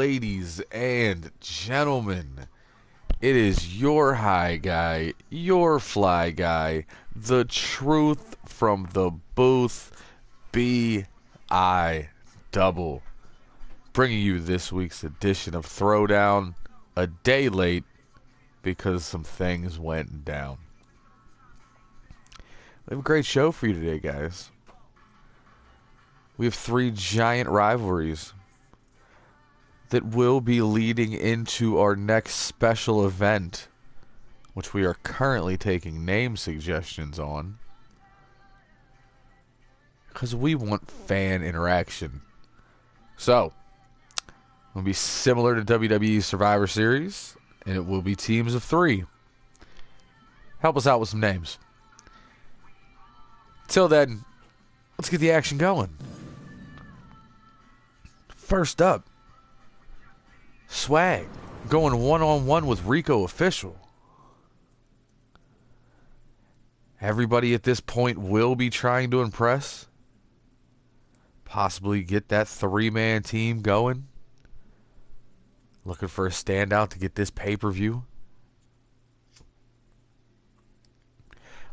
ladies and gentlemen, it is your high guy, your fly guy, the truth from the booth, B.I. Double, bringing you this week's edition of Throwdown, a day late because some things went down. We have a great show for you today, guys. We have 3 giant rivalries that will be leading into our next special event, which we are currently taking name suggestions on, because we want fan interaction. So, it will be similar to WWE Survivor Series, and it will be teams of 3. Help us out with some names. Till then, let's get the action going. First up, Swag going one-on-one with Rico Official. Everybody at this point will be trying to impress. Possibly get that 3-man team going. Looking for a standout to get this pay-per-view.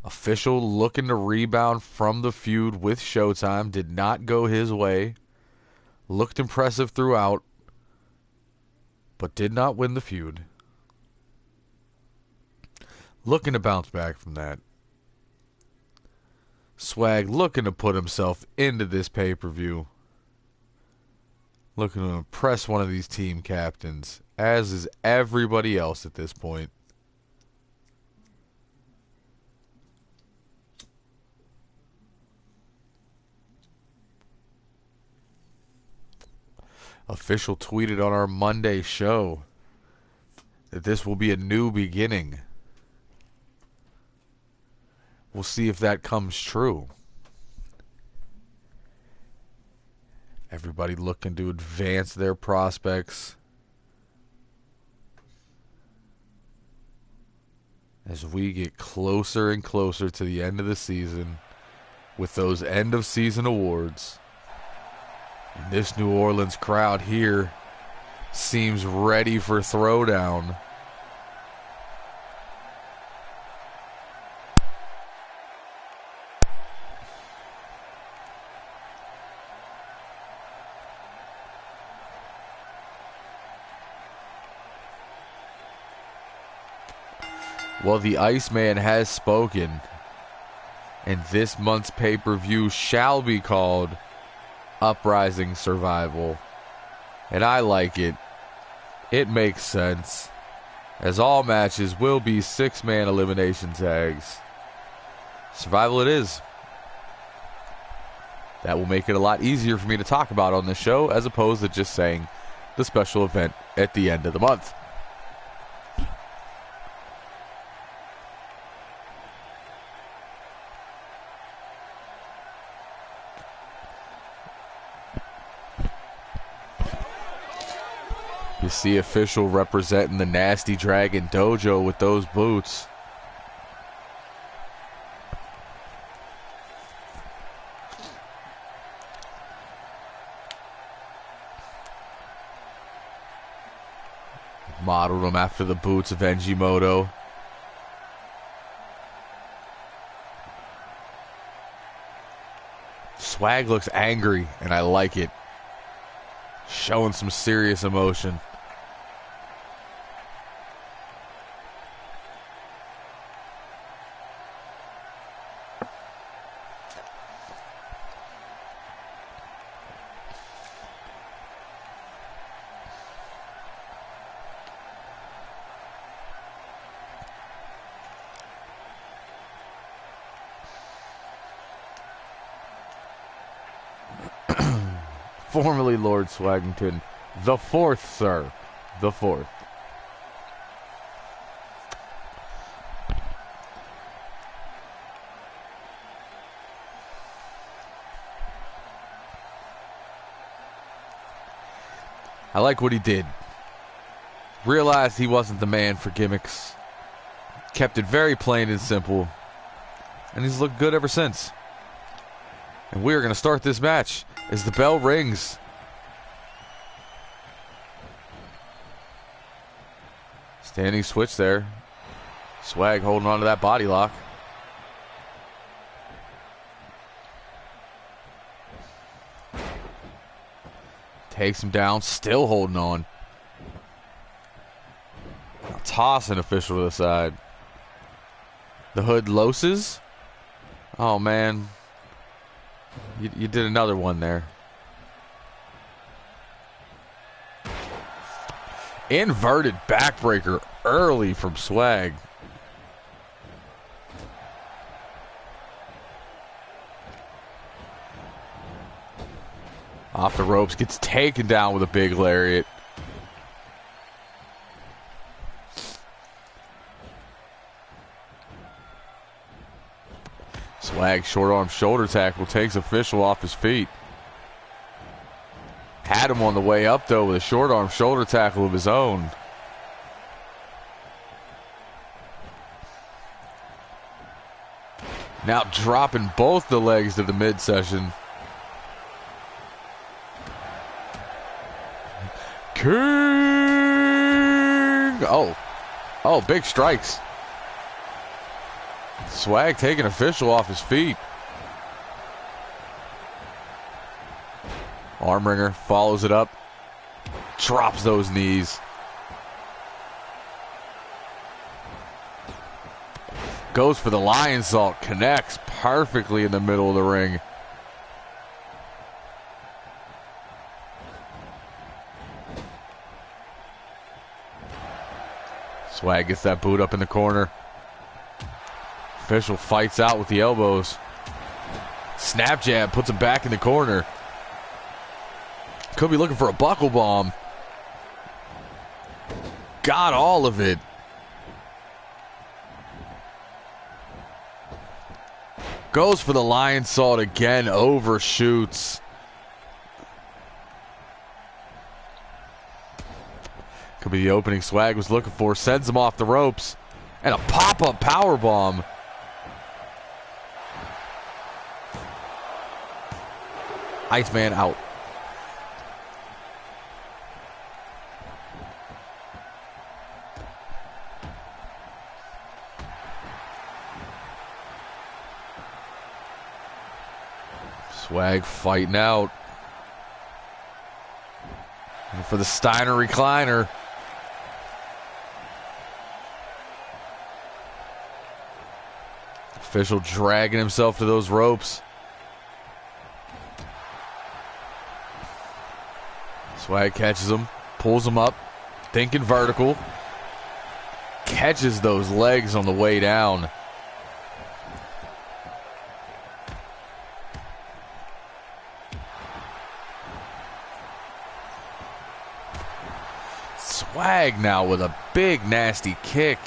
Official looking to rebound from the feud with Showtime. Did not go his way. Looked impressive throughout, but did not win the feud. Looking to bounce back from that. Swag looking to put himself into this pay-per-view. Looking to impress one of these team captains, as is everybody else at this point. Official tweeted on our Monday show that this will be a new beginning. We'll see if that comes true. Everybody looking to advance their prospects as we get closer and closer to the end of the season with those end of season awards. And this New Orleans crowd here seems ready for Throwdown. Well, the Iceman has spoken, and this month's pay-per-view shall be called Uprising Survival, and I like it. It makes sense, as all matches will be 6-man elimination tags. Survival it is. That will make it a lot easier for me to talk about on this show, as opposed to just saying the special event at the end of the month. You see Official representing the Nasty Dragon Dojo with those boots. Modeled them after the boots of Engimoto. Swag looks angry, and I like it. Showing some serious emotion. Formerly Lord Swaggington, the 4th, sir. The 4th. I like what he did. Realized he wasn't the man for gimmicks. Kept it very plain and simple. And he's looked good ever since. And we are going to start this match as the bell rings. Standing switch there. Swag holding on to that body lock. Takes him down, still holding on. Toss an official to the side. The hood loses. Oh, man. You did another one there. Inverted backbreaker early from Swag. Off the ropes, gets taken down with a big lariat. Swag short arm shoulder tackle takes official off his feet. Had him on the way up though with a short arm shoulder tackle of his own. Now dropping both the legs to the midsection. King! Oh, big strikes. Swag taking official off his feet. Armringer follows it up. Drops those knees. Goes for the lion salt. Connects perfectly in the middle of the ring. Swag gets that boot up in the corner. Official fights out with the elbows. Snap jab puts him back in the corner. Could be looking for a buckle bomb. Got all of it. Goes for the lion salt again. Overshoots. Could be the opening Swag was looking for. Sends him off the ropes. And a pop-up power bomb. Iceman out. Swag fighting out. And for the Steiner recliner. Official dragging himself to those ropes. Swag catches him, pulls him up, thinking vertical. Catches those legs on the way down. Swag now with a big nasty kick.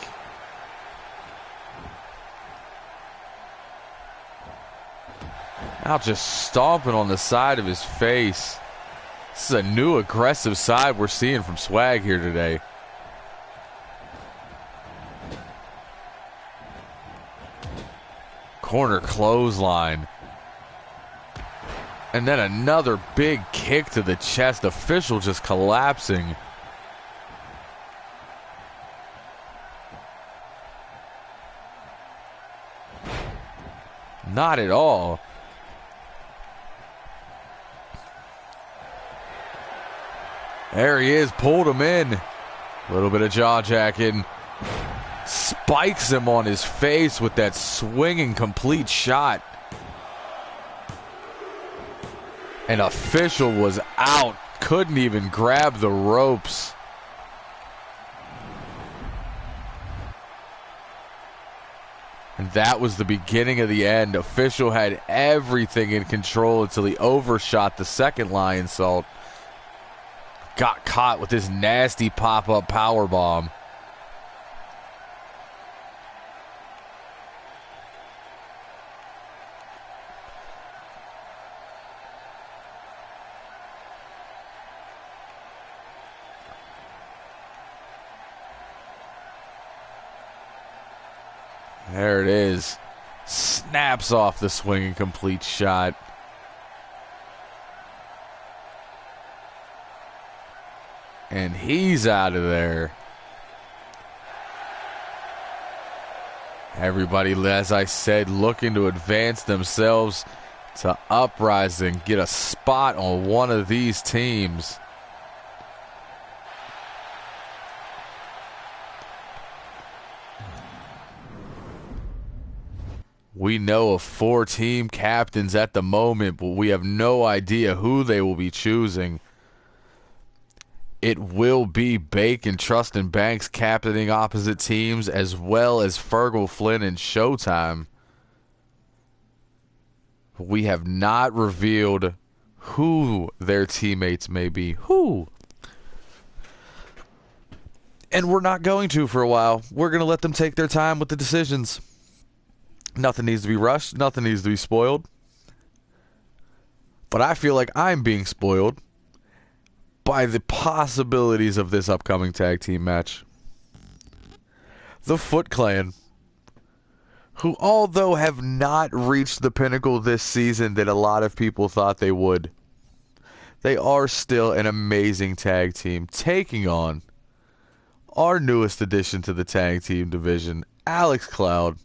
Now just stomping on the side of his face. This is a new aggressive side we're seeing from Swag here today. Corner clothesline. And then another big kick to the chest. Official just collapsing. Not at all. There he is, pulled him in. A little bit of jaw jacking. Spikes him on his face with that swinging complete shot. And official was out. Couldn't even grab the ropes. And that was the beginning of the end. Official had everything in control until he overshot the second lion salt. Got caught with this nasty pop-up power bomb. There it is. Snaps off the swinging complete shot. And he's out of there. Everybody, as I said, looking to advance themselves to Uprising, get a spot on one of these teams. We know of 4 team captains at the moment, but we have no idea who they will be choosing. It will be Bacon, Trust, and Banks captaining opposite teams, as well as Fergal, Flynn, and Showtime. We have not revealed who their teammates may be. Who? And we're not going to for a while. We're going to let them take their time with the decisions. Nothing needs to be rushed. Nothing needs to be spoiled. But I feel like I'm being spoiled by the possibilities of this upcoming tag team match. The Foot Clan, who although have not reached the pinnacle this season that a lot of people thought they would, they are still an amazing tag team, taking on our newest addition to the tag team division, Alex Cloud,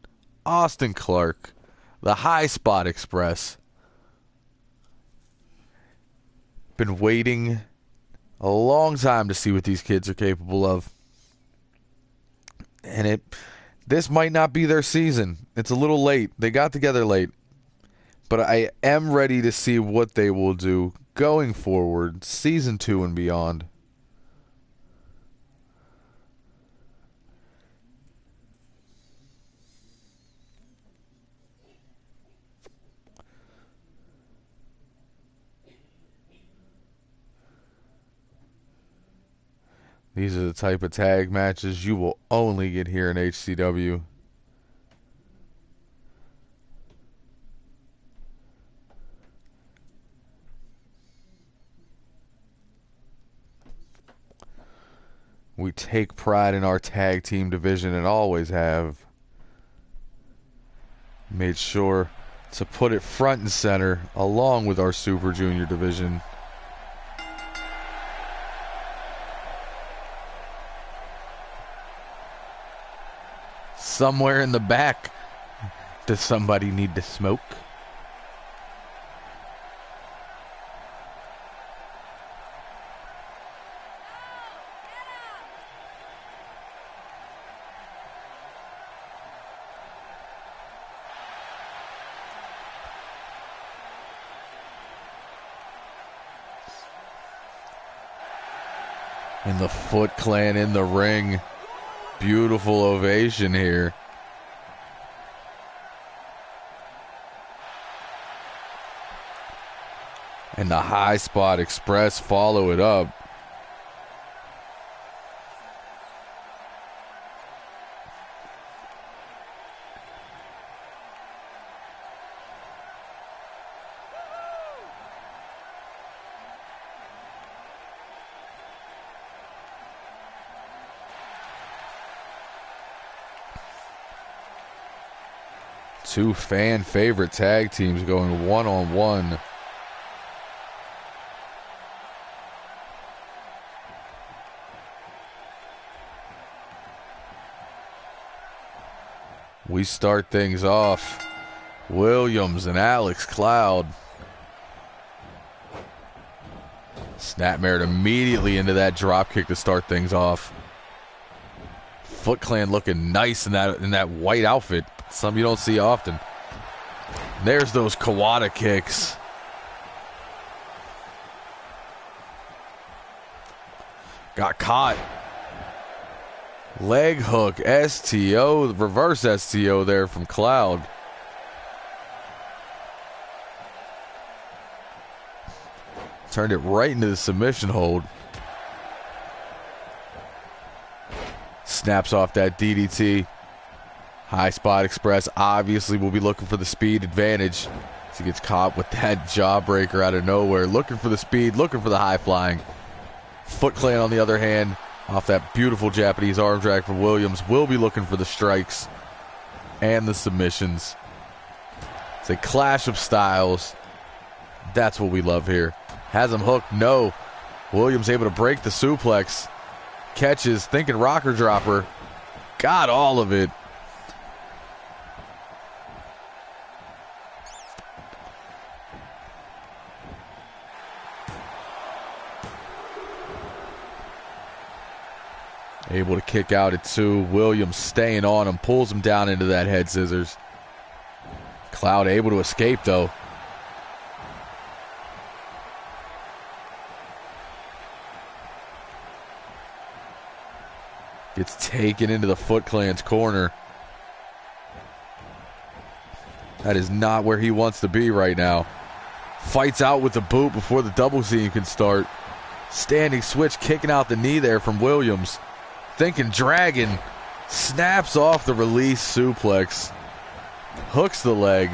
Austin Clark, the High Spot Express. Been waiting a long time to see what these kids are capable of. And this might not be their season. It's a little late. They got together late. But I am ready to see what they will do going forward, season 2 and beyond. These are the type of tag matches you will only get here in HCW. We take pride in our tag team division and always have. Made sure to put it front and center along with our Super Junior division. Somewhere in the back, does somebody need to smoke? And the Foot Clan in the ring. Beautiful ovation here. And the High Spot Express follow it up. Two fan favorite tag teams going one-on-one. We start things off. Williams and Alex Cloud. Snapmare immediately into that drop kick to start things off. Foot Clan looking nice in that white outfit. Something you don't see often. There's those Kawada kicks. Got caught. Leg hook, STO, reverse STO there from Cloud. Turned it right into the submission hold. Snaps off that DDT. High Spot Express obviously will be looking for the speed advantage. As he gets caught with that jawbreaker out of nowhere. Looking for the speed, looking for the high flying. Foot Clan, on the other hand, off that beautiful Japanese arm drag from Williams, will be looking for the strikes and the submissions. It's a clash of styles. That's what we love here. Has him hooked, no. Williams able to break the suplex. Catches, thinking rocker dropper. Got all of it. Able to kick out at 2. Williams staying on him, pulls him down into that head scissors. Cloud able to escape, though. Gets taken into the Foot Clan's corner. That is not where he wants to be right now. Fights out with the boot before the double team can start. Standing switch, kicking out the knee there from Williams. Thinking dragon. Snaps off the release suplex. Hooks the leg.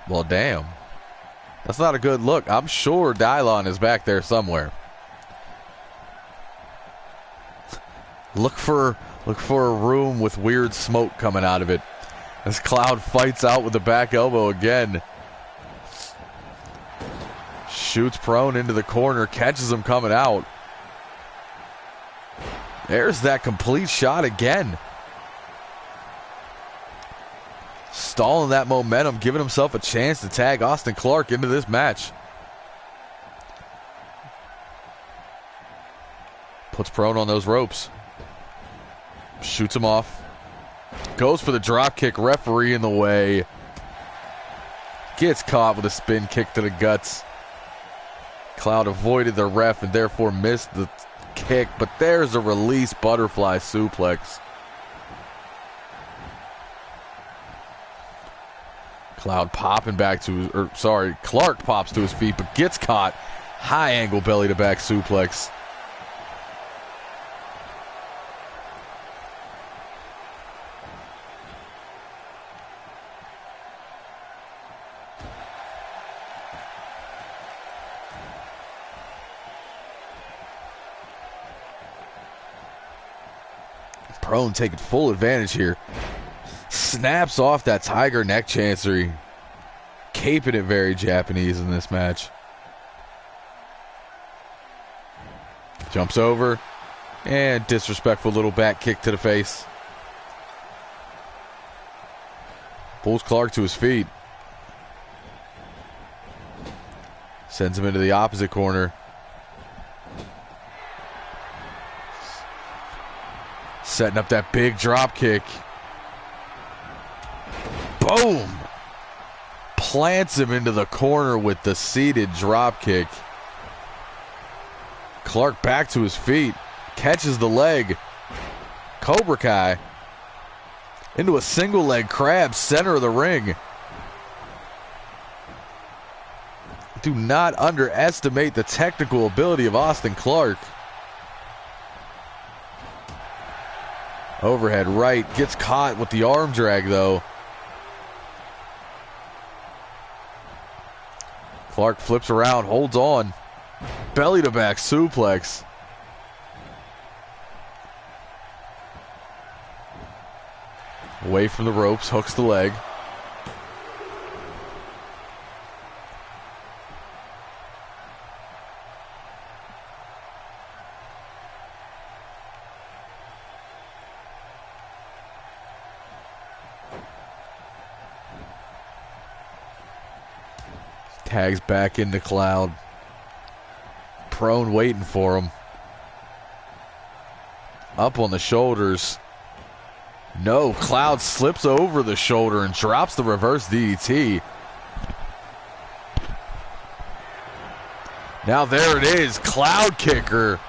Well, damn. That's not a good look. I'm sure Dylon is back there somewhere. Look for a room with weird smoke coming out of it. As Cloud fights out with the back elbow again. Shoots prone into the corner. Catches him coming out. There's that complete shot again. Stalling that momentum, giving himself a chance to tag Austin Clark into this match. Puts prone on those ropes. Shoots him off. Goes for the drop kick, referee in the way. Gets caught with a spin kick to the guts. Cloud avoided the ref and therefore missed the kick, but there's a release butterfly suplex. Cloud popping back to, Clark pops to his feet, but gets caught. High angle belly to back suplex. Prone taking full advantage here. Snaps off that tiger neck chancery. Caping it very Japanese in this match. Jumps over. And disrespectful little back kick to the face. Pulls Clark to his feet. Sends him into the opposite corner. Setting up that big drop kick. Boom! Plants him into the corner with the seated drop kick. Clark back to his feet. Catches the leg. Cobra Kai. Into a single leg crab, center of the ring. Do not underestimate the technical ability of Austin Clark. Overhead right, gets caught with the arm drag though. Clark flips around, holds on. Belly to back suplex. Away from the ropes, hooks the leg. Tags back into Cloud. Prone waiting for him. Up on the shoulders. No, Cloud slips over the shoulder and drops the reverse DDT. Now there it is, Cloud kicker.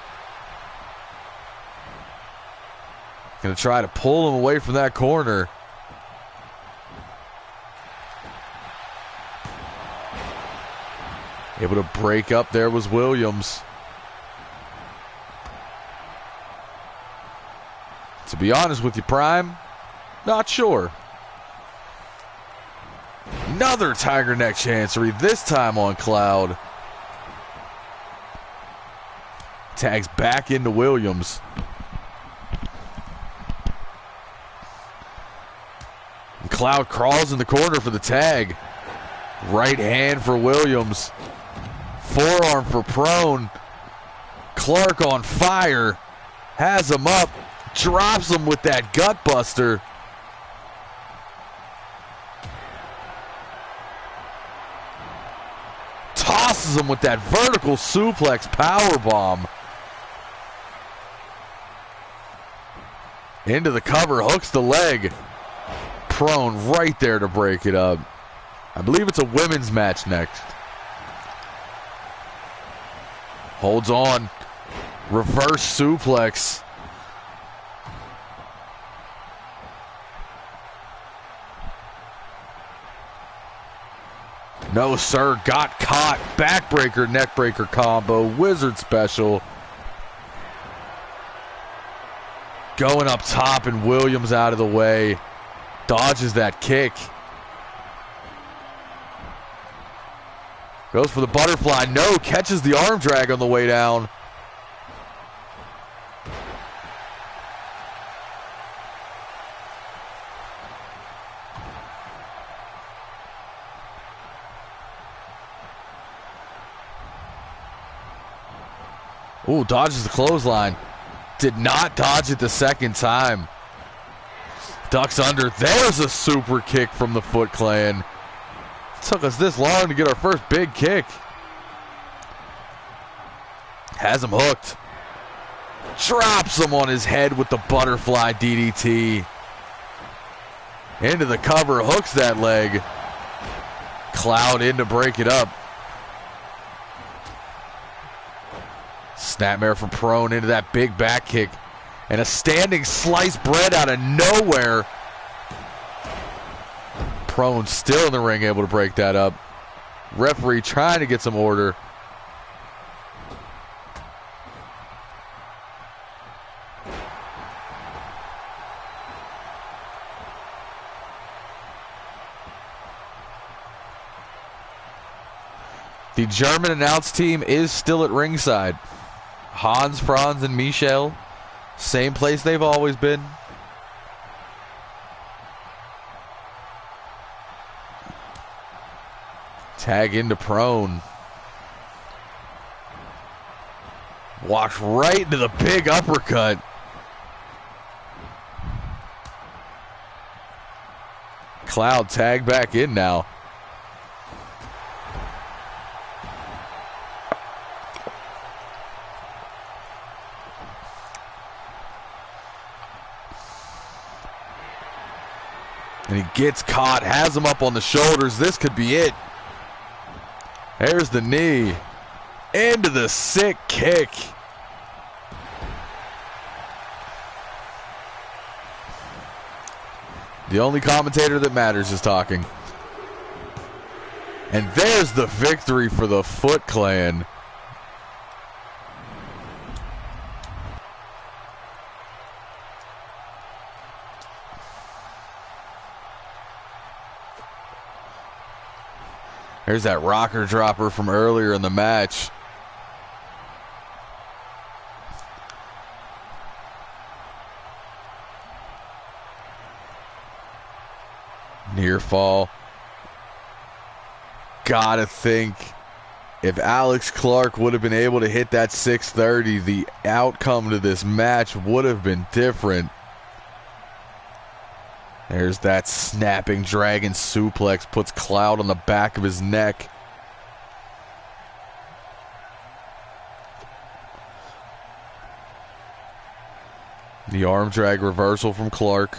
Gonna try to pull him away from that corner. Able to break up there was Williams. To be honest with you, Prime, not sure. Another tiger neck chancery, this time on Cloud. Tags back into Williams. And Cloud crawls in the corner for the tag. Right hand for Williams. Forearm for prone. Clark on fire. Has him up. Drops him with that gut buster. Tosses him with that vertical suplex powerbomb. Into the cover, hooks the leg. Prone right there to break it up. I believe it's a women's match next. Holds on. Reverse suplex. No, sir. Got caught. Backbreaker, neckbreaker combo. Wizard special. Going up top and Williams out of the way. Dodges that kick. Goes for the butterfly. No, catches the arm drag on the way down. Ooh, dodges the clothesline. Did not dodge it the second time. Ducks under. There's a super kick from the Foot Clan. Took us this long to get our first big kick. Has him hooked. Drops him on his head with the butterfly DDT. Into the cover. Hooks that leg. Cloud in to break it up. Snapmare from prone into that big back kick. And a standing sliced bread out of nowhere. Prone still in the ring, able to break that up. Referee trying to get some order. The German announce team is still at ringside. Hans, Franz, and Michel. Same place they've always been. Tag into prone. Walks right into the big uppercut. Cloud tag back in now. And he gets caught, has him up on the shoulders. This could be it. There's the knee. Into the sick kick. The only commentator that matters is talking. And there's the victory for the Foot Clan. There's that rocker dropper from earlier in the match. Near fall. Gotta think if Alex Clark would have been able to hit that 630, the outcome to this match would have been different. There's that snapping dragon suplex, puts Cloud on the back of his neck. The arm drag reversal from Clark.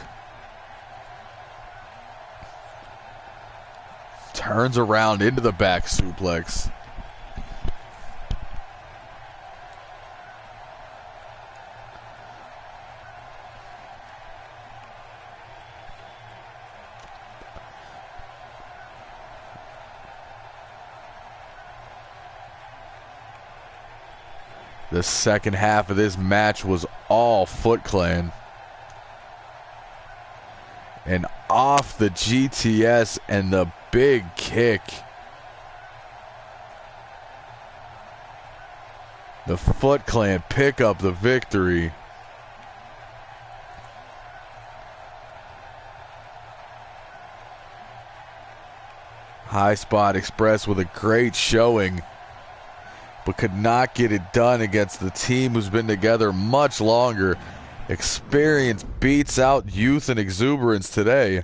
Turns around into the back suplex. The second half of this match was all Foot Clan. And off the GTS and the big kick. The Foot Clan pick up the victory. High Spot Express with a great showing, but could not get it done against the team who's been together much longer. Experience beats out youth and exuberance today.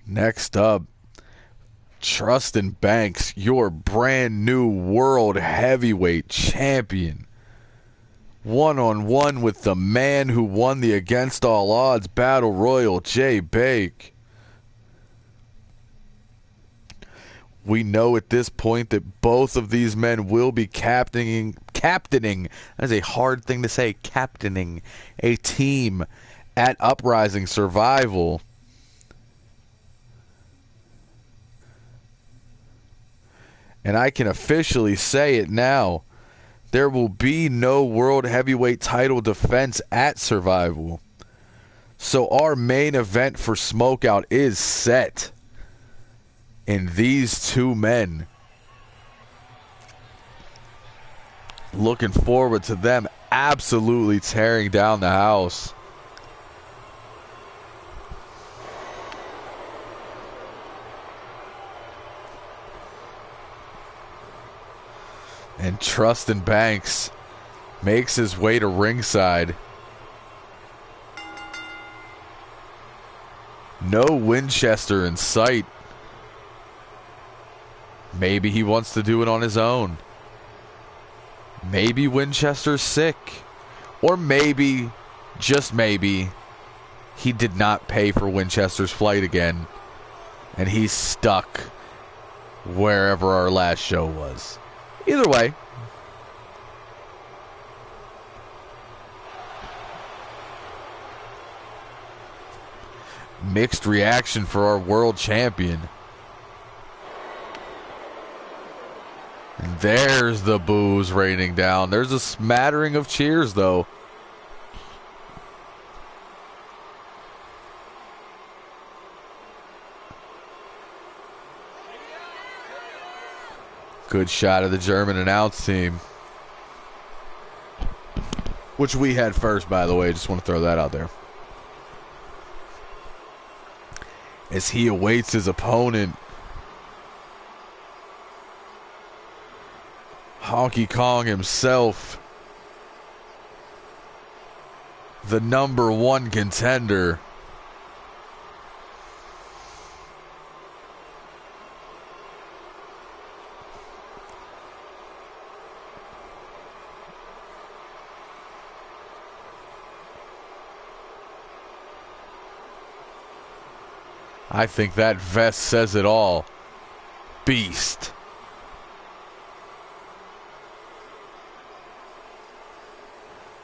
Next up, Trustin Banks, your brand new world heavyweight champion. One-on-one with the man who won the Against All Odds Battle Royal, Jay Bake. We know at this point that both of these men will be captaining, that's a hard thing to say, captaining a team at Uprising Survival. And I can officially say it now. There will be no World Heavyweight title defense at Survival. So our main event for Smokeout is set in these two men. Looking forward to them absolutely tearing down the house. And Trustin Banks makes his way to ringside. No Winchester in sight. Maybe he wants to do it on his own. Maybe Winchester's sick. Or maybe, just maybe, he did not pay for Winchester's flight again. And he's stuck wherever our last show was. Either way. Mixed reaction for our world champion. And there's the boos raining down. There's a smattering of cheers, though. Good shot of the German announce team. Which we had first, by the way. Just want to throw that out there. As he awaits his opponent. Honky Kong himself. The #1 contender. I think that vest says it all. Beast.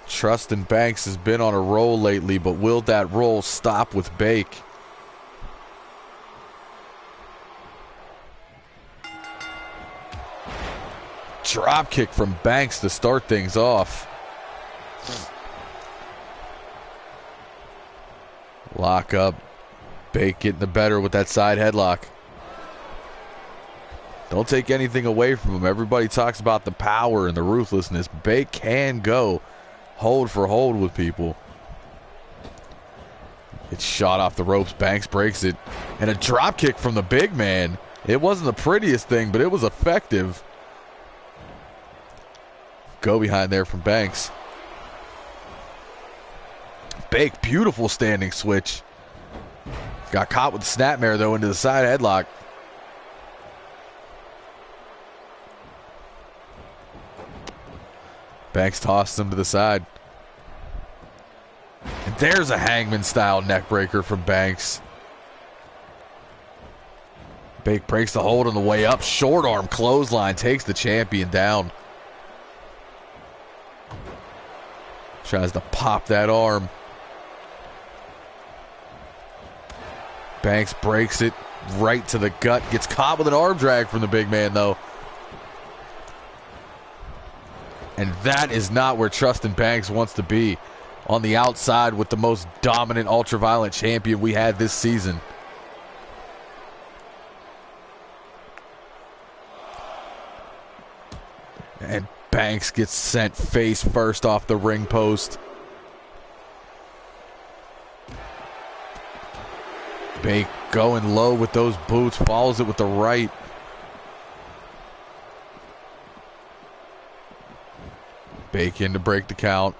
Trustin Banks has been on a roll lately, but will that roll stop with Bake? Drop kick from Banks to start things off. Lock up. Bake getting the better with that side headlock. Don't take anything away from him. Everybody talks about the power and the ruthlessness. Bake can go hold for hold with people. It's shot off the ropes. Banks breaks it. And a drop kick from the big man. It wasn't the prettiest thing, but it was effective. Go behind there from Banks. Bake, beautiful standing switch. Got caught with the snapmare, though, into the side headlock. Banks tossed him to the side. And there's a Hangman-style neckbreaker from Banks. Bake breaks the hold on the way up. Short arm clothesline takes the champion down. Tries to pop that arm. Banks breaks it right to the gut. Gets caught with an arm drag from the big man, though. And that is not where Trustin Banks wants to be. on the outside with the most dominant ultraviolet champion we had this season. And Banks gets sent face first off the ring post. Bake going low with those boots, follows it with the right. Bake in to break the count.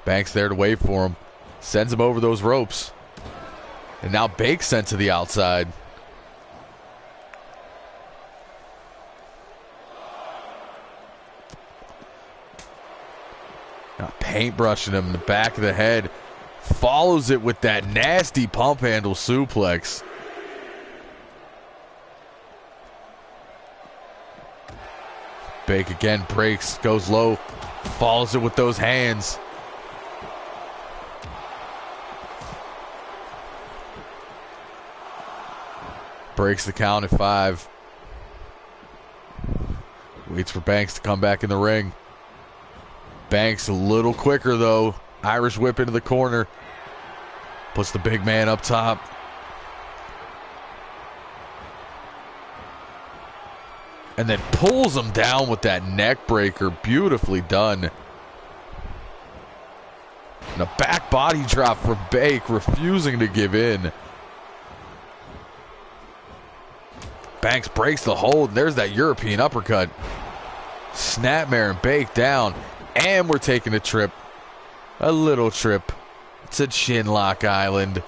Banks there to wait for him. Sends him over those ropes. And now Bake sent to the outside. Now paintbrushing him in the back of the head. Follows it with that nasty pump handle suplex. Bake again breaks, goes low, follows it with those hands. Breaks the count at 5. Waits for Banks to come back in the ring. Banks a little quicker though. Irish whip into the corner. Puts the big man up top. And then pulls him down with that neck breaker. Beautifully done. And a back body drop for Bake, refusing to give in. Banks breaks the hold. There's that European uppercut. Snapmare and Bake down. And we're taking a trip. A little trip to Chinlock Island.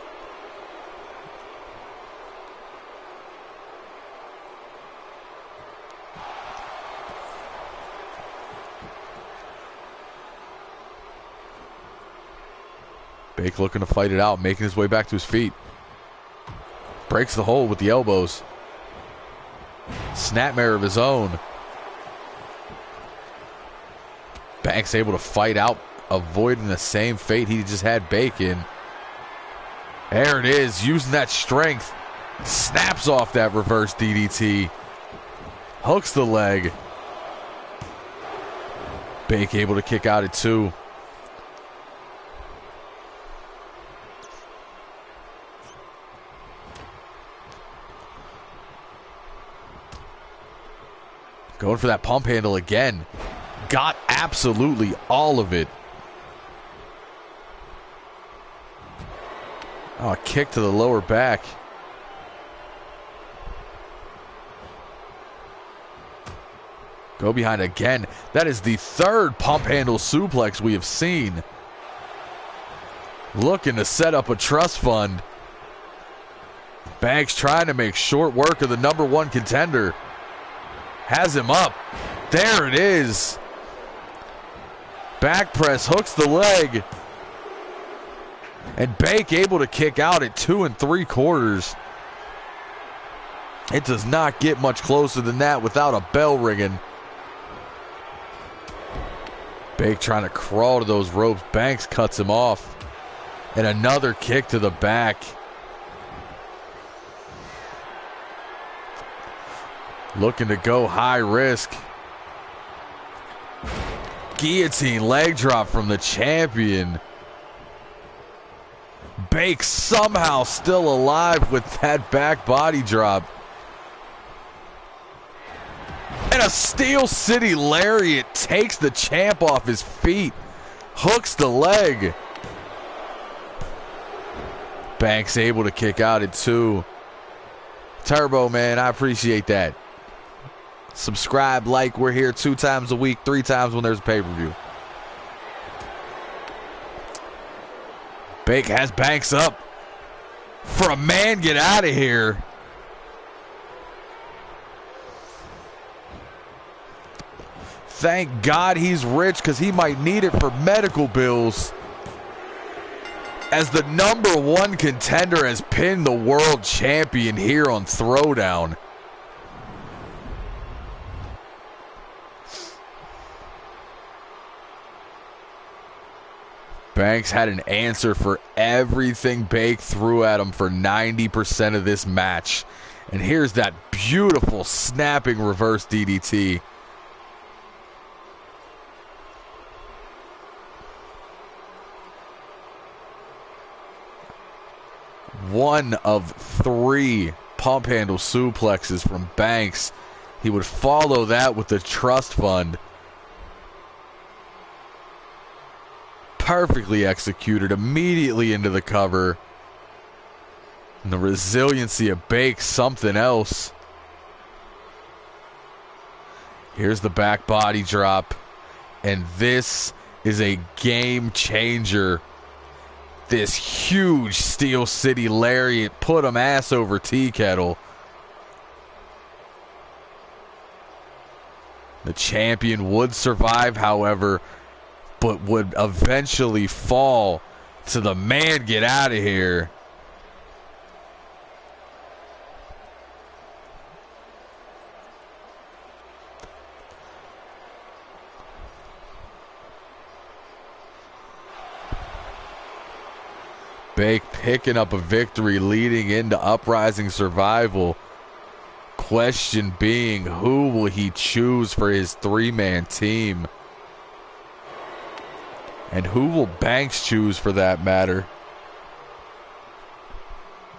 Bake looking to fight it out, making his way back to his feet. Breaks the hold with the elbows. Snapmare of his own. Banks able to fight out, avoiding the same fate he just had Bake in. There it is, using that strength. Snaps off that reverse DDT. Hooks the leg. Bake able to kick out at 2. Going for that pump handle again. Got absolutely all of it. Oh, a kick to the lower back. Go behind again. That is the 3rd pump handle suplex we have seen. Looking to set up a trust fund. Banks trying to make short work of the #1 contender. Has him up. There it is. Back press, hooks the leg. And Bake able to kick out at 2 3/4. It does not get much closer than that without a bell ringing. Bake trying to crawl to those ropes. Banks cuts him off. And another kick to the back. Looking to go high risk. Guillotine leg drop from the champion. Bake somehow still alive with that back body drop. And a Steel City Lariat takes the champ off his feet. Hooks the leg. Banks able to kick out at 2. Turbo, man, I appreciate that. Subscribe, like, we're here 2 times a week, 3 times when there's a pay-per-view. Bake has Banks up. For a man, get out of here. Thank God he's rich, because he might need it for medical bills. As the #1 contender has pinned the world champion here on Throwdown. Banks had an answer for everything Bake threw at him for 90% of this match. And here's that beautiful snapping reverse DDT. one of 3 pump handle suplexes from Banks. He would follow that with the trust fund. Perfectly executed, immediately into the cover. And the resiliency of Bake, something else. Here's the back body drop. And this is a game changer. This huge Steel City lariat put him ass over tea kettle. The champion would survive, however, but would eventually fall to the man get out of here. Bake picking up a victory leading into Uprising Survival. Question being, who will he choose for his 3-man team? And who will Banks choose for that matter?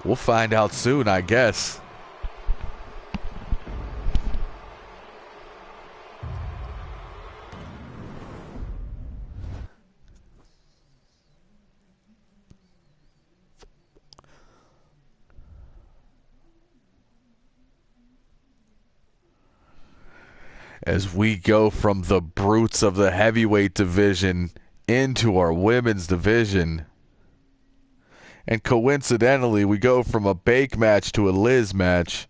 We'll find out soon, I guess. As we go from the brutes of the heavyweight division into our women's division. And coincidentally, we go from a Bake match to a Liz match.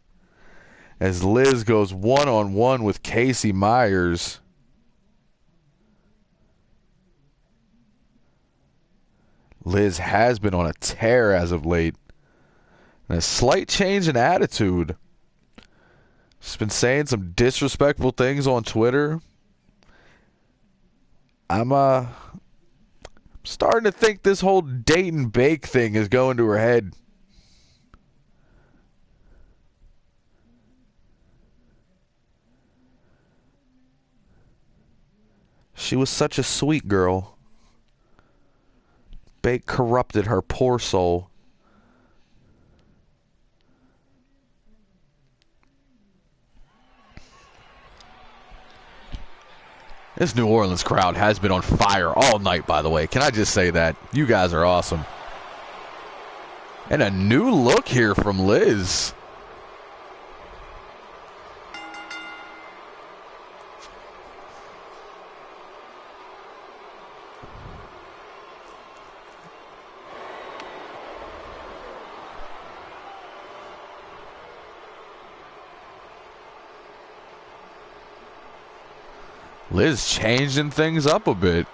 As Liz goes one-on-one with Casey Myers. Liz has been on a tear as of late. And a slight change in attitude. She's been saying some disrespectful things on Twitter. I'm starting to think this whole Dayton Bake thing is going to her head. She was such a sweet girl. Bake corrupted her poor soul. This New Orleans crowd has been on fire all night, by the way. Can I just say that? You guys are awesome. And a new look here from Liz. Liz changing things up a bit.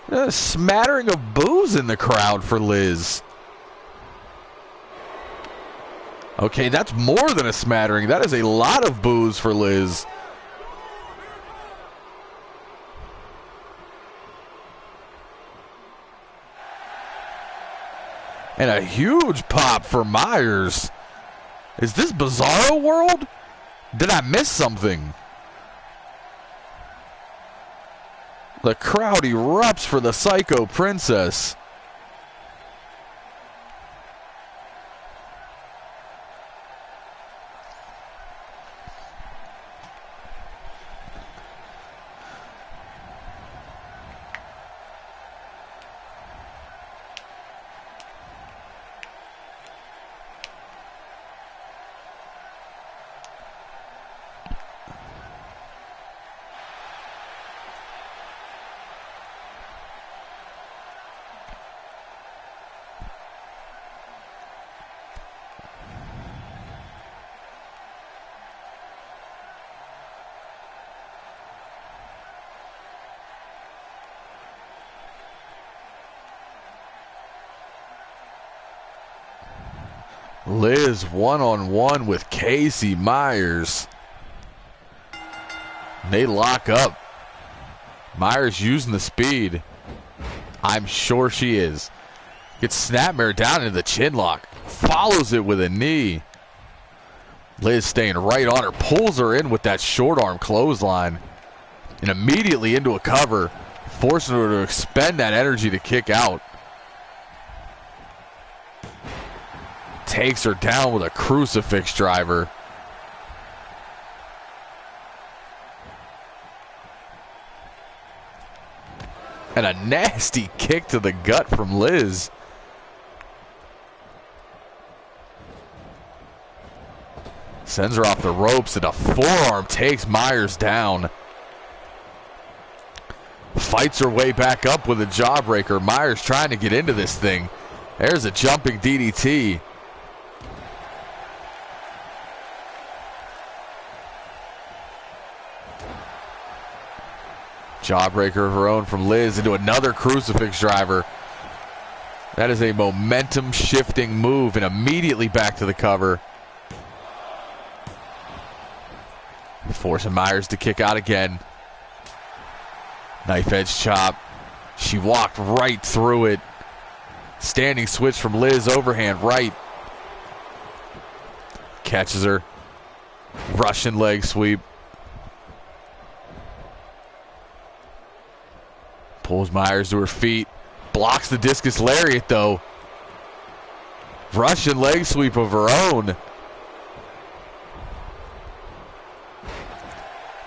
A smattering of boos in the crowd for Liz. Okay, that's more than a smattering. That is a lot of boos for Liz. And a huge pop for Myers. Is this Bizarro World? Did I miss something? The crowd erupts for the Psycho Princess. Liz one-on-one with Casey Myers. They lock up. Myers using the speed. I'm sure she is. Gets Snapmare down into the chin lock. Follows it with a knee. Liz staying right on her. Pulls her in with that short arm clothesline. And immediately into a cover. Forcing her to expend that energy to kick out. takes her down with a crucifix driver. And a nasty kick to the gut from Liz. Sends her off the ropes, and a forearm takes Myers down. Fights her way back up with a jawbreaker. Myers trying to get into this thing. There's a jumping DDT. Jawbreaker of her own from Liz into another crucifix driver. That is a momentum shifting move, and immediately back to the cover. Forcing Myers to kick out again. Knife edge chop. She walked right through it. Standing switch from Liz, overhand right. Catches her. Russian leg sweep. Pulls Myers to her feet. Blocks the discus lariat though. Russian leg sweep of her own.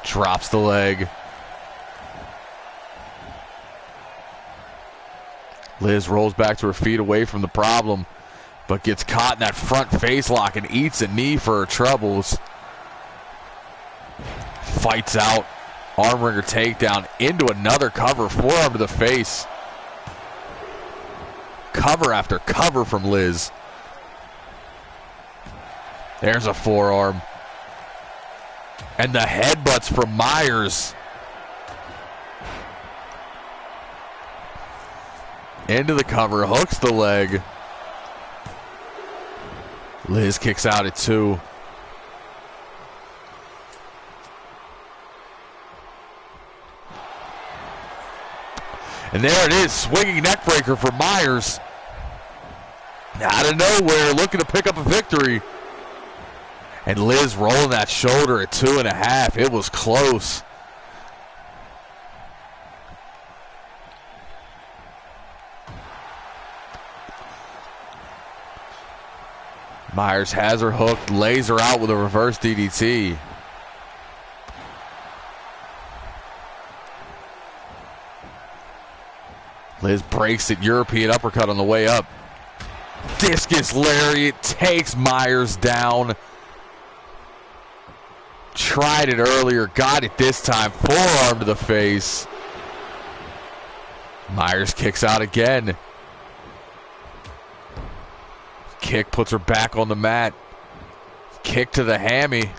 Drops the leg. Liz rolls back to her feet away from the problem, but gets caught in that front face lock and eats a knee for her troubles. Fights out. Armringer takedown into another cover. Forearm to the face. Cover after cover from Liz. There's a forearm. And the headbutts from Myers. Into the cover, hooks the leg. Liz kicks out at 2. And there it is, swinging neckbreaker for Myers. Out of nowhere, looking to pick up a victory. And Liz rolling that shoulder at 2.5. It was close. Myers has her hooked, lays her out with a reverse DDT. Liz breaks it, European uppercut on the way up. Discus lariat takes Myers down. Tried it earlier, got it this time. Forearm to the face. Myers kicks out again. Kick puts her back on the mat. Kick to the hammy.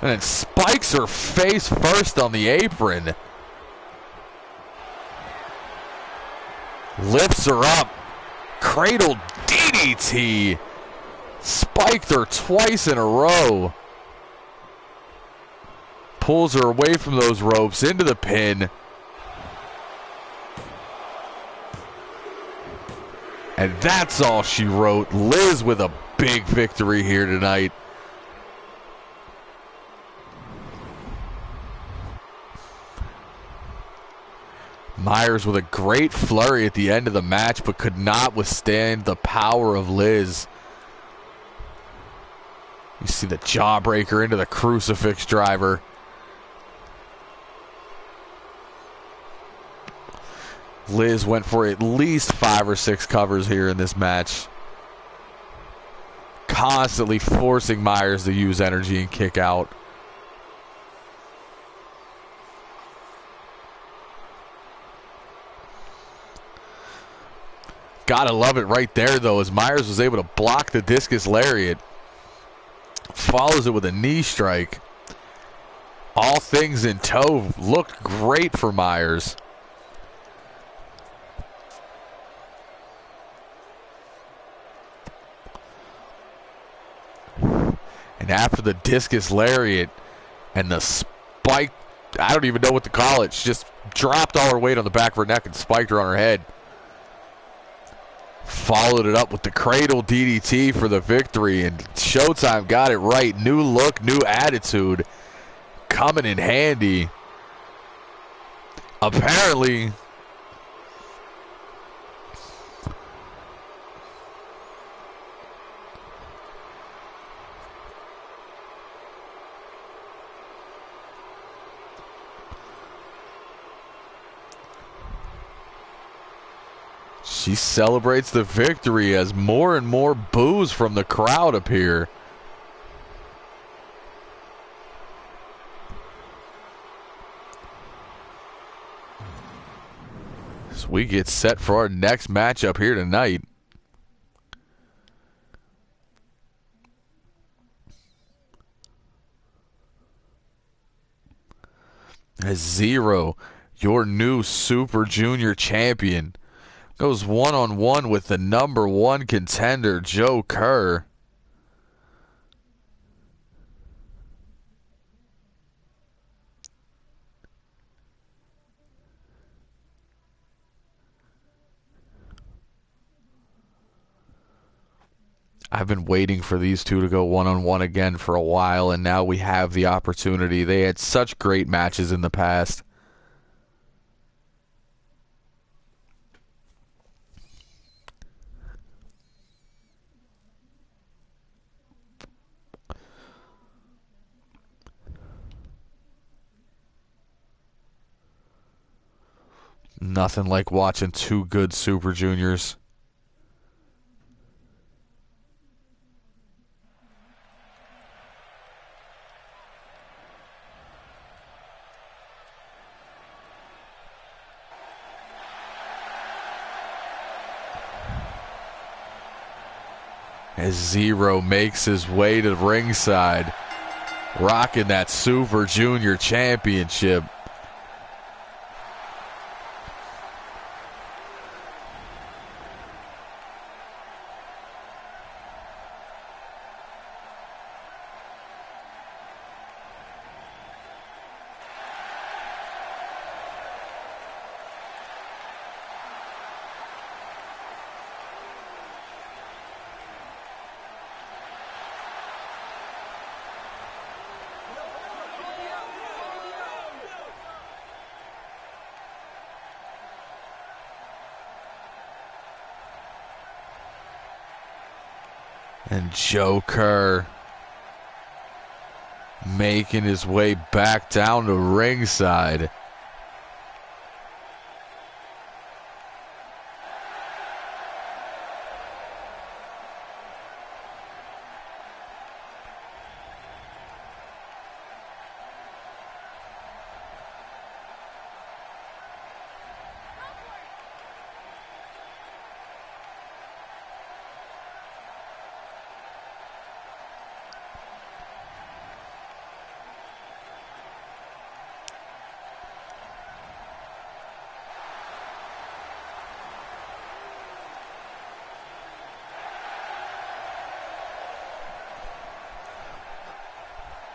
And then spikes her face first on the apron. Lifts her up. Cradle DDT. Spiked her twice in a row. Pulls her away from those ropes into the pin. And that's all she wrote. Liz with a big victory here tonight. Myers with a great flurry at the end of the match, but could not withstand the power of Liz. You see the jawbreaker into the crucifix driver. Liz went for at least 5 or 6 covers here in this match. Constantly forcing Myers to use energy and kick out. Gotta love it right there, though, as Myers was able to block the discus lariat. Follows it with a knee strike. All things in tow, looked great for Myers. And after the discus lariat and the spike, I don't even know what to call it. She just dropped all her weight on the back of her neck and spiked her on her head. Followed it up with the cradle DDT for the victory, and Showtime got it right. New look, new attitude, coming in handy. Apparently, She celebrates the victory as more and more boos from the crowd appear. So we get set for our next matchup here tonight. As Zero, your new Super Junior champion, goes one-on-one with the #1 contender, Joe Kerr. I've been waiting for these two to go one-on-one again for a while, and now we have the opportunity. They had such great matches in the past. Nothing like watching two good Super Juniors. As Zero makes his way to ringside, rocking that Super Junior Championship. And Joe Kerr making his way back down to ringside.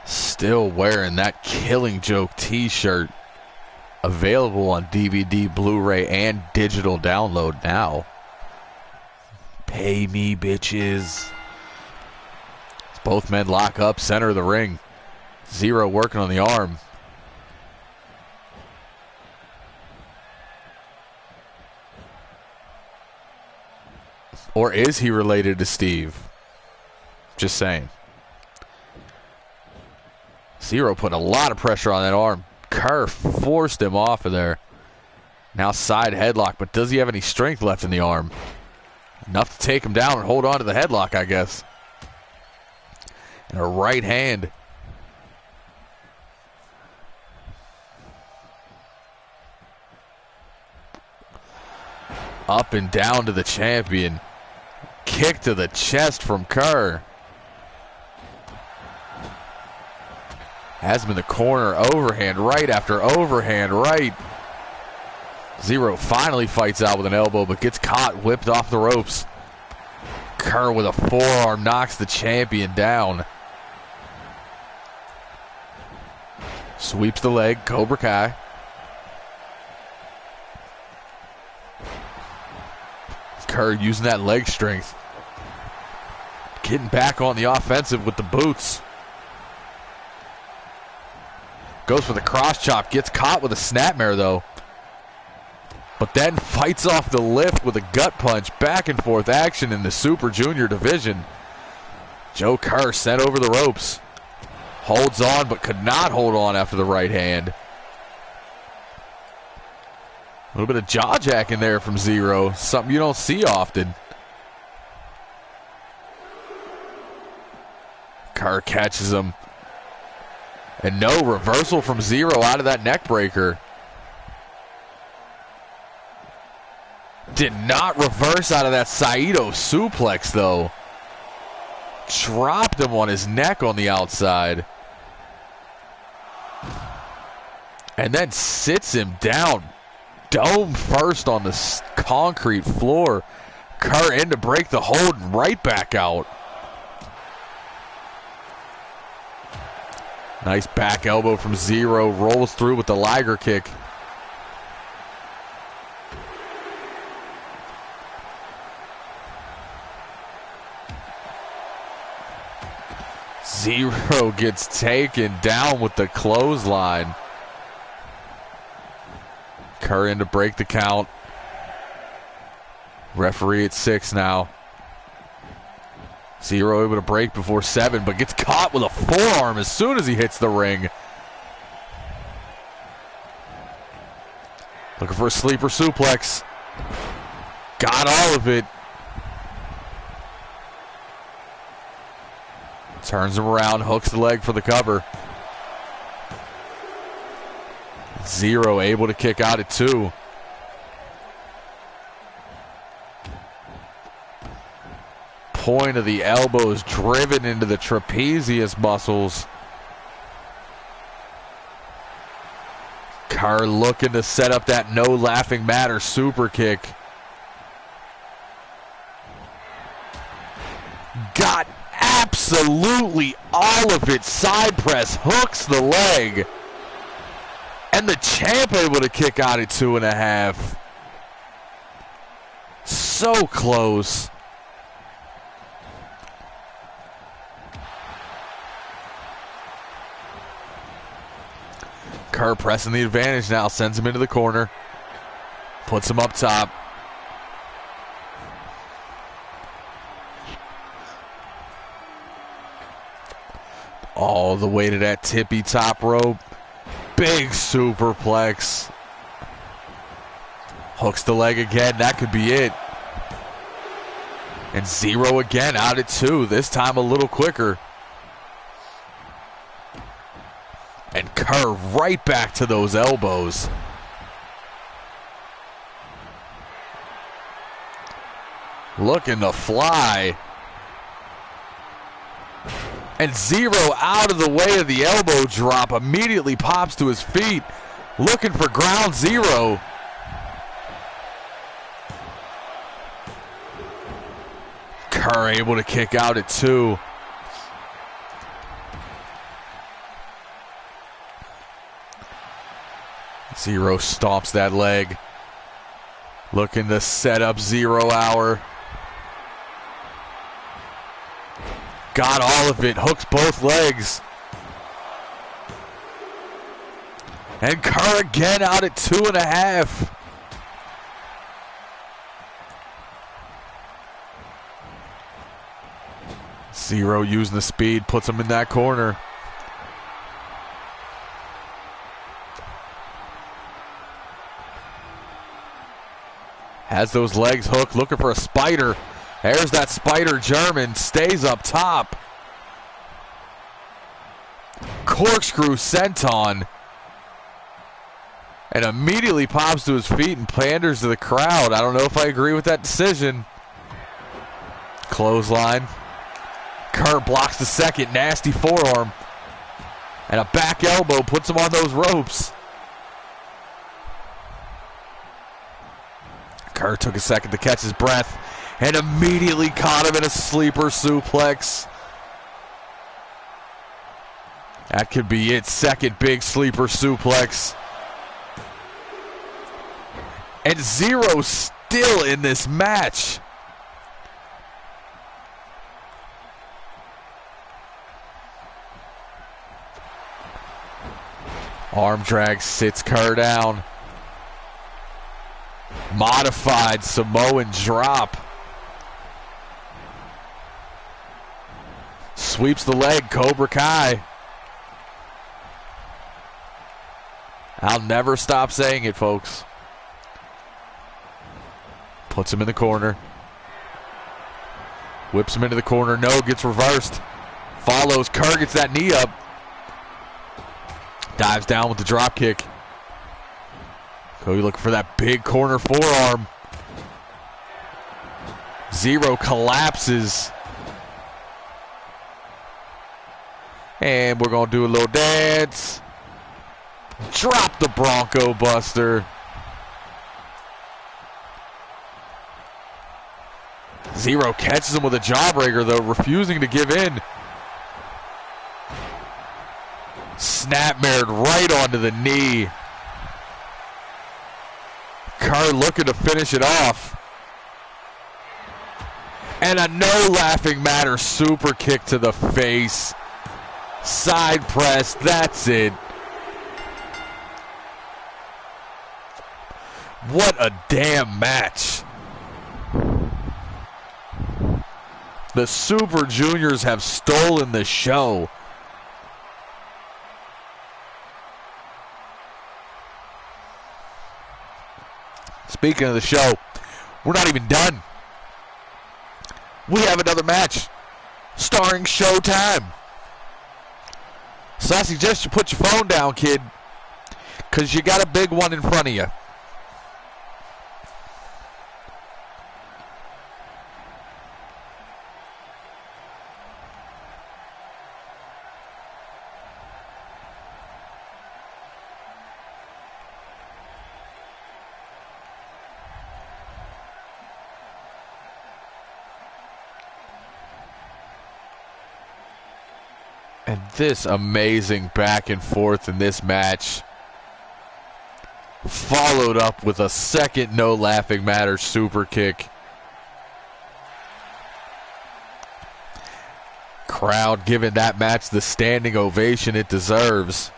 Still wearing that Killing Joke t-shirt. Available on DVD, Blu-ray, and digital download now. Pay me, bitches. As both men lock up center of the ring. Zero working on the arm. Or is he related to Steve? Just saying. Zero put a lot of pressure on that arm. Kerr forced him off of there. Now side headlock, but does he have any strength left in the arm? Enough to take him down and hold on to the headlock, I guess. And a right hand. Up and down to the champion. Kick to the chest from Kerr. Has him in the corner, overhand right after overhand right. Zero finally fights out with an elbow, but gets caught, whipped off the ropes. Kerr with a forearm knocks the champion down. Sweeps the leg, Cobra Kai. Kerr using that leg strength. Getting back on the offensive with the boots. Goes for the cross chop, gets caught with a snapmare though. But then fights off the lift with a gut punch. Back and forth action in the Super Junior division. Joe Kerr sent over the ropes. Holds on but could not hold on after the right hand. A little bit of jaw jack in there from Zero. Something you don't see often. Kerr catches him. And no reversal from Zero out of that neck breaker. Did not reverse out of that Saito suplex, though. Dropped him on his neck on the outside. And then sits him down. Dome first on the concrete floor. Kerr in to break the hold and right back out. Nice back elbow from Zero. Rolls through with the Liger kick. Zero gets taken down with the clothesline. Kerr in to break the count. Referee at 6 now. Zero able to break before 7, but gets caught with a forearm as soon as he hits the ring. Looking for a sleeper suplex. Got all of it. Turns him around, hooks the leg for the cover. Zero able to kick out at 2. Point of the elbow is driven into the trapezius muscles. Kerr looking to set up that no laughing matter super kick. Got absolutely all of it. Side press, hooks the leg. And the champ able to kick out at 2.5. So close. Kerr pressing the advantage now, sends him into the corner. Puts him up top. All the way to that tippy top rope. Big superplex. Hooks the leg again. That could be it. And Zero again out at 2. This time a little quicker. And Kerr right back to those elbows. Looking to fly. And Zero out of the way of the elbow drop. Immediately pops to his feet. Looking for ground zero. Kerr able to kick out at 2. Zero stomps that leg. Looking to set up 0 hour. Got all of it. Hooks both legs. And Kerr again out at 2.5. Zero using the speed. Puts him in that corner. Has those legs hooked. Looking for a spider. There's that Spider German, stays up top. Corkscrew senton. And immediately pops to his feet and panders to the crowd. I don't know if I agree with that decision. Clothesline. Kerr blocks the second, nasty forearm. And a back elbow puts him on those ropes. Kerr took a second to catch his breath. And immediately caught him in a sleeper suplex. That could be it. Second big sleeper suplex. And Zero still in this match. Arm drag sits Kerr down. Modified Samoan drop. Sweeps the leg, Cobra Kai. I'll never stop saying it, folks. Puts him in the corner. Whips him into the corner. No, gets reversed. Follows. Kerr gets that knee up. Dives down with the drop kick. Cody looking for that big corner forearm. Zero collapses. And we're going to do a little dance. Drop the Bronco Buster. Zero catches him with a jawbreaker, though, refusing to give in. Snapmared right onto the knee. Kerr looking to finish it off. And a no laughing matter super kick to the face. Side press, that's it. What a damn match. The Super Juniors have stolen the show. Speaking of the show, we're not even done. We have another match starring Showtime. So I suggest you put your phone down, kid, because you got a big one in front of you. And this amazing back and forth in this match, followed up with a second no laughing matter super kick. Crowd giving that match the standing ovation it deserves.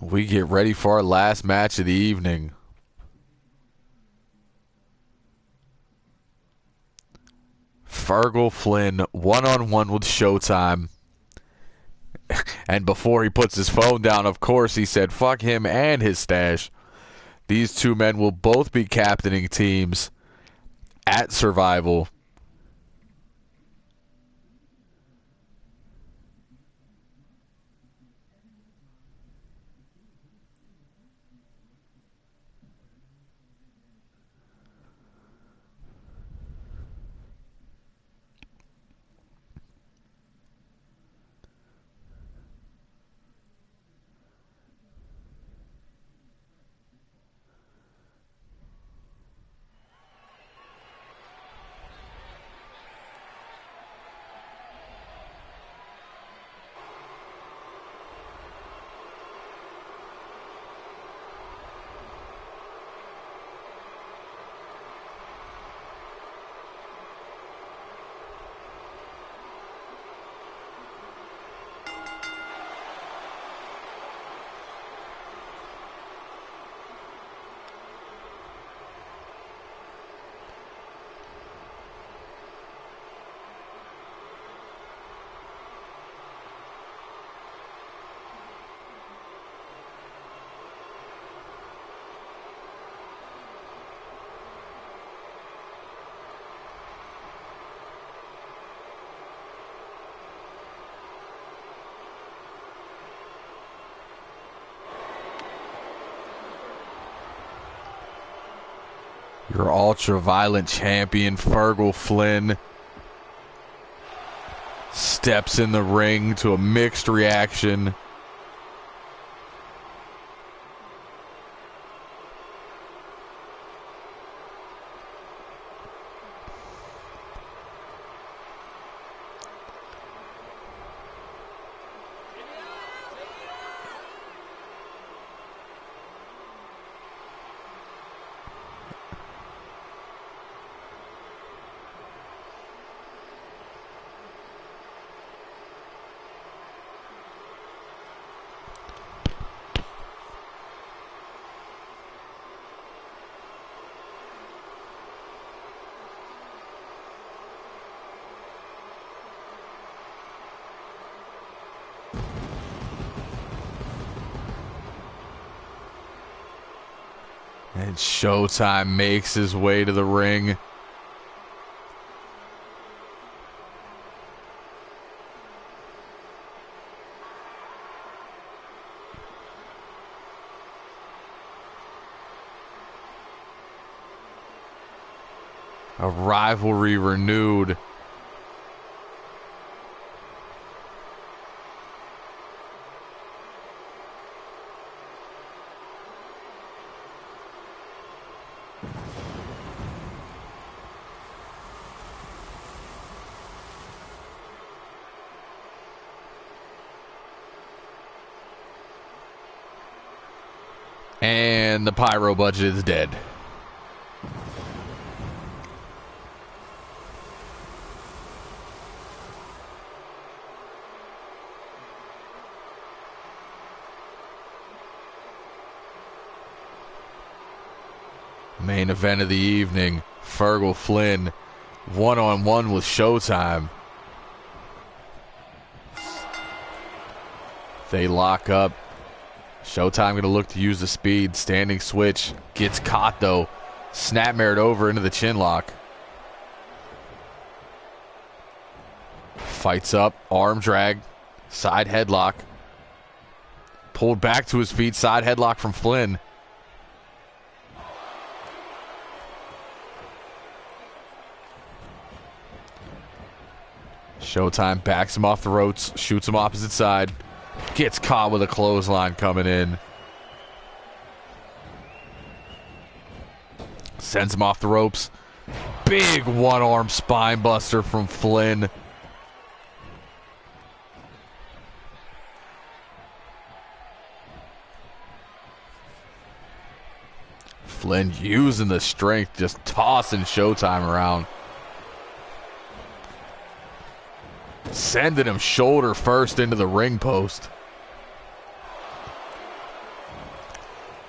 We get ready for our last match of the evening. Fergal Flynn one-on-one with Showtime. And before he puts his phone down, of course, he said, fuck him and his stash. These two men will both be captaining teams at Survival. Your ultra-violent champion, Fergal Flynn, steps in the ring to a mixed reaction. And Showtime makes his way to the ring. A rivalry renewed. And the pyro budget is dead. Main event of the evening, Fergal Flynn, one-on-one with Showtime. They lock up. Showtime going to look to use the speed. Standing switch. Gets caught, though. Snapmared over into the chin lock. Fights up. Arm drag. Side headlock. Pulled back to his feet. Side headlock from Flynn. Showtime backs him off the ropes. Shoots him opposite side. Gets caught with a clothesline coming in. Sends him off the ropes. Big one-arm spine buster from Flynn. Flynn using the strength, just tossing Showtime around. Sending him shoulder first into the ring post.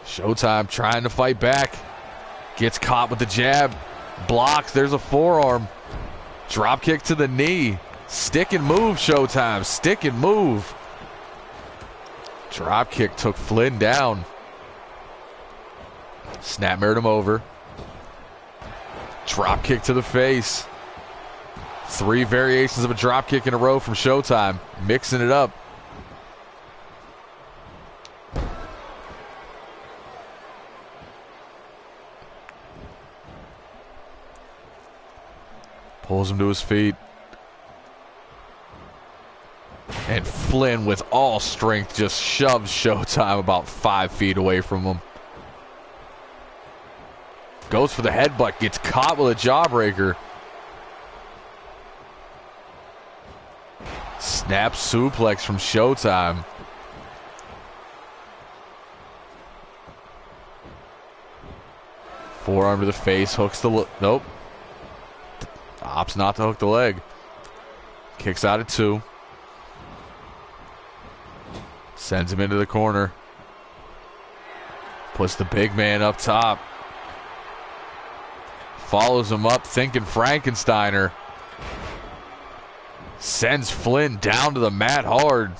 Showtime trying to fight back. Gets caught with the jab. Blocks. There's a forearm. Drop kick to the knee. Stick and move, Showtime. Stick and move. Drop kick took Flynn down. Snapmared him over. Drop kick to the face. 3 variations of a drop kick in a row from Showtime. Mixing it up. Pulls him to his feet. And Flynn with all strength just shoves Showtime about 5 feet away from him. Goes for the headbutt. Gets caught with a jawbreaker. Snap suplex from Showtime. Forearm to the face. Hooks the... Nope. Opts not to hook the leg. Kicks out at 2. Sends him into the corner. Puts the big man up top. Follows him up thinking Frankensteiner. Sends Flynn down to the mat hard.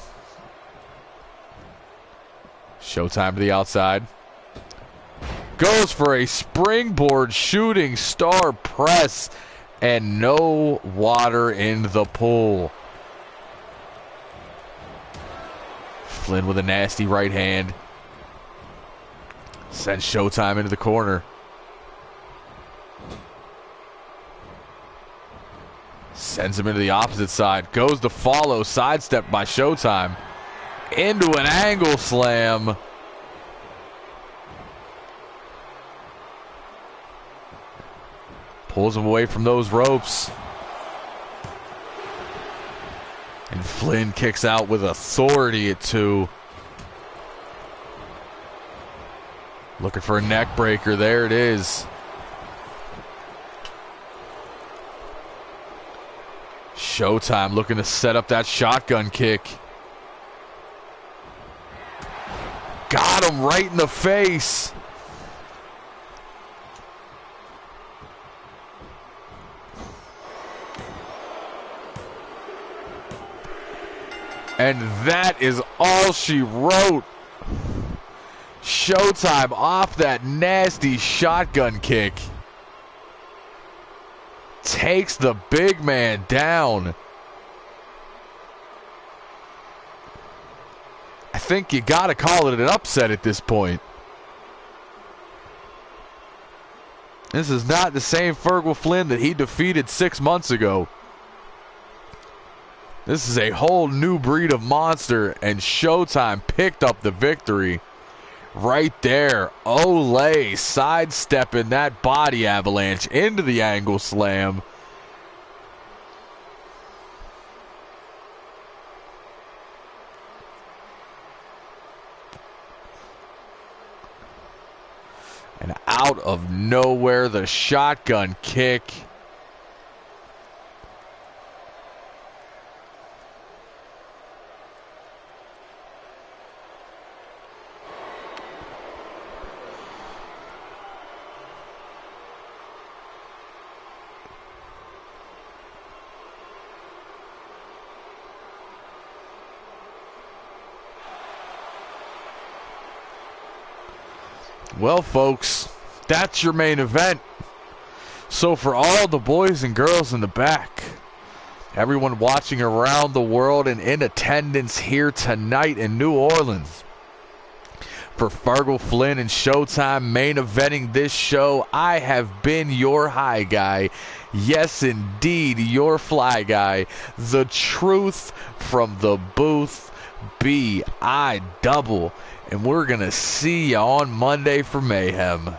Showtime to the outside. Goes for a springboard shooting star press. And no water in the pool. Flynn with a nasty right hand. Sends Showtime into the corner. Sends him into the opposite side. Goes to follow. Sidestep by Showtime. Into an angle slam. Pulls him away from those ropes. And Flynn kicks out with authority at 2. Looking for a neck breaker. There it is. Showtime looking to set up that shotgun kick. Got him right in the face. And that is all she wrote. Showtime off that nasty shotgun kick. Takes the big man down. I think you got to call it an upset at this point. This is not the same Fergal Flynn that he defeated 6 months ago. This is a whole new breed of monster, and Showtime picked up the victory right there. Olay sidestepping that body avalanche into the angle slam. And out of nowhere, the shotgun kick. Well, folks, that's your main event. So for all the boys and girls in the back, everyone watching around the world and in attendance here tonight in New Orleans, for Fergal Flynn and Showtime main eventing this show, I have been your high guy. Yes, indeed, your fly guy. The truth from the booth, B-I double. And we're going to see you on Monday for Mayhem.